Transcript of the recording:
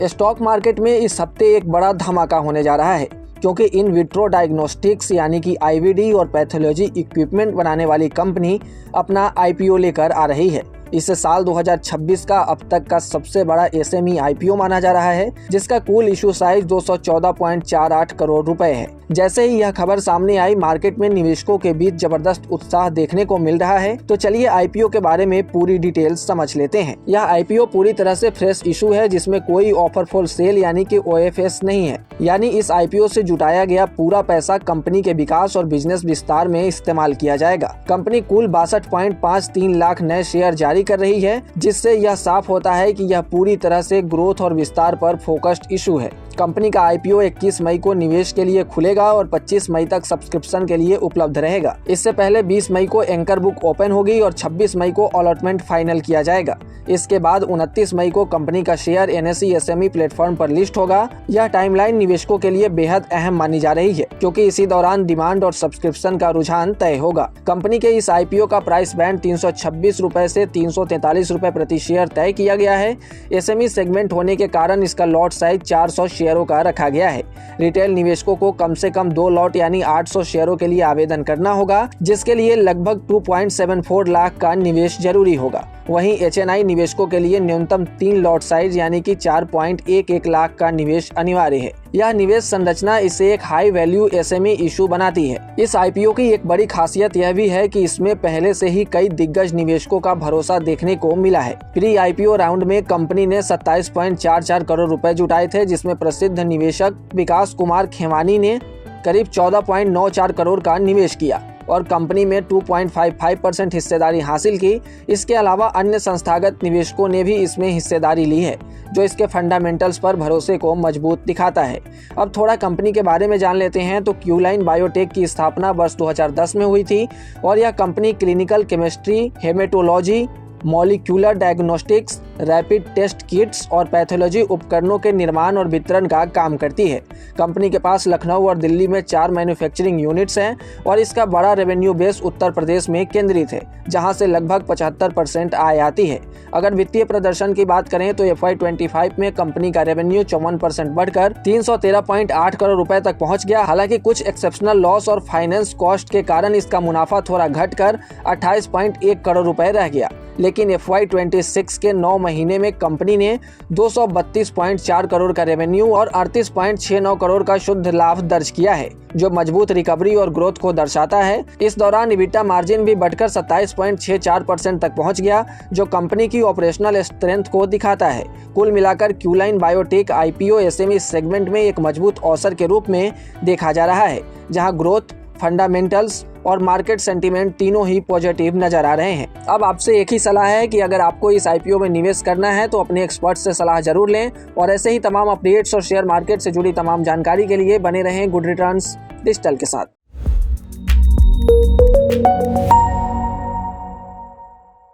Stock market में इस हफ्ते एक बड़ा धमाका होने जा रहा है, क्योंकि इन विट्रो डायग्नोस्टिक्स यानी कि आईवीडी और पैथोलॉजी इक्विपमेंट बनाने वाली कंपनी अपना आईपीओ लेकर आ रही है। इसे साल 2026 का अब तक का सबसे बड़ा एसएमई आईपीओ माना जा रहा है, जिसका कुल इशू साइज 214.48 करोड़ रुपए है। जैसे ही यह खबर सामने आई, मार्केट में निवेशकों के बीच जबरदस्त उत्साह देखने को मिल रहा है। तो चलिए आईपीओ के बारे में पूरी डिटेल समझ लेते हैं। यह आईपीओ पूरी तरह से फ्रेश इशू है, जिसमें कोई ऑफर फॉर सेल यानी कि ओएफएस नहीं है। यानी इस आईपीओ से जुटाया गया पूरा पैसा कंपनी के विकास और बिजनेस विस्तार में इस्तेमाल किया जाएगा। कंपनी कुल 62.53 लाख नए शेयर जारी कर रही है, जिससे यह साफ होता है कि यह पूरी तरह से ग्रोथ और विस्तार पर फोकस्ड इशू है। कंपनी का आईपीओ 21 मई को निवेश के लिए खुलेगा और 25 मई तक सब्सक्रिप्शन के लिए उपलब्ध रहेगा। इससे पहले 20 मई को एंकर बुक ओपन होगी और 26 मई को अलॉटमेंट फाइनल किया जाएगा। इसके बाद 29 मई को कंपनी का शेयर एनएसई एसएमई प्लेटफॉर्म पर लिस्ट होगा। यह टाइमलाइन निवेशकों के लिए बेहद अहम मानी जा रही है, क्योंकि इसी दौरान डिमांड और सब्सक्रिप्शन का रुझान तय होगा। कंपनी के इस आईपीओ का प्राइस बैंड 326 रुपए से 343 रुपए प्रति शेयर तय किया गया है। एसएमई सेगमेंट होने के कारण इसका लॉट साइज 400 शेयरों का रखा गया है। रिटेल निवेशकों को कम से कम 2 लॉट यानी 800 शेयरों के लिए आवेदन करना होगा, जिसके लिए लगभग 2.74 लाख का निवेश जरूरी होगा। वहीं एचएनआई निवेशकों के लिए न्यूनतम 3 लॉट साइज यानी कि 4.11 लाख का निवेश अनिवार्य है। यह निवेश संरचना इसे एक हाई वैल्यू एसएमई इशू बनाती है। इस आईपीओ की एक बड़ी खासियत यह भी है कि इसमें पहले से ही कई दिग्गज निवेशकों का भरोसा देखने को मिला है। प्री आईपीओ राउंड में कंपनी ने 27.44 करोड़ रुपए जुटाए थे, जिसमें प्रसिद्ध निवेशक विकास कुमार खेवानी ने करीब 14.94 करोड़ का निवेश किया और कंपनी में 2.55% हिस्सेदारी हासिल की। इसके अलावा अन्य संस्थागत निवेशकों ने भी इसमें हिस्सेदारी ली है, जो इसके फंडामेंटल्स पर भरोसे को मजबूत दिखाता है। अब थोड़ा कंपनी के बारे में जान लेते हैं। तो क्यूलाइन बायोटेक की स्थापना वर्ष 2010 में हुई थी और यह company clinical chemistry, haematology, molecular diagnostics, rapid test kits और पैथोलॉजी उपकरणों के निर्माण और वितरण का काम करती है। कंपनी के पास लखनऊ और दिल्ली में 4 मैन्युफैक्चरिंग यूनिट्स हैं और इसका बड़ा रेवेन्यू बेस उत्तर प्रदेश में केंद्रित है, जहां से लगभग 75% आय आती है। अगर वित्तीय प्रदर्शन की बात करें तो FY25 में कंपनी का रेवेन्यू 54% बढ़कर 313.8 करोड़ रुपए तक पहुंच गया। हालांकि कुछ एक्सेप्शनल लॉस और फाइनेंस कॉस्ट के कारण इसका मुनाफा थोड़ा घटकर 28.1 करोड़ रुपए रह गया। लेकिन FY26 के 9 महीने में कंपनी ने 232.4 करोड़ का रेवेन्यू और 38.69 करोड़ का शुद्ध लाभ दर्ज किया है, जो मजबूत रिकवरी और ग्रोथ को दर्शाता है। इस दौरान EBITDA मार्जिन भी बढ़कर 27.64% तक पहुंच गया, जो कंपनी की ऑपरेशनल स्ट्रेंथ को दिखाता है। कुल मिलाकर क्यूलाइन बायोटेक आईपीओ एसएमई सेगमेंट में एक मजबूत अवसर के रूप में देखा जा रहा है, जहां ग्रोथ, फंडामेंटल्स और मार्केट सेंटीमेंट तीनों ही पॉजिटिव नजर आ रहे हैं। अब आपसे एक ही सलाह है कि अगर आपको इस आईपीओ में निवेश करना है तो अपने एक्सपर्ट से सलाह जरूर लें और ऐसे ही तमाम अपडेट्स और शेयर मार्केट से जुड़ी तमाम जानकारी के लिए बने रहें गुड रिटर्न्स डिजिटल के साथ।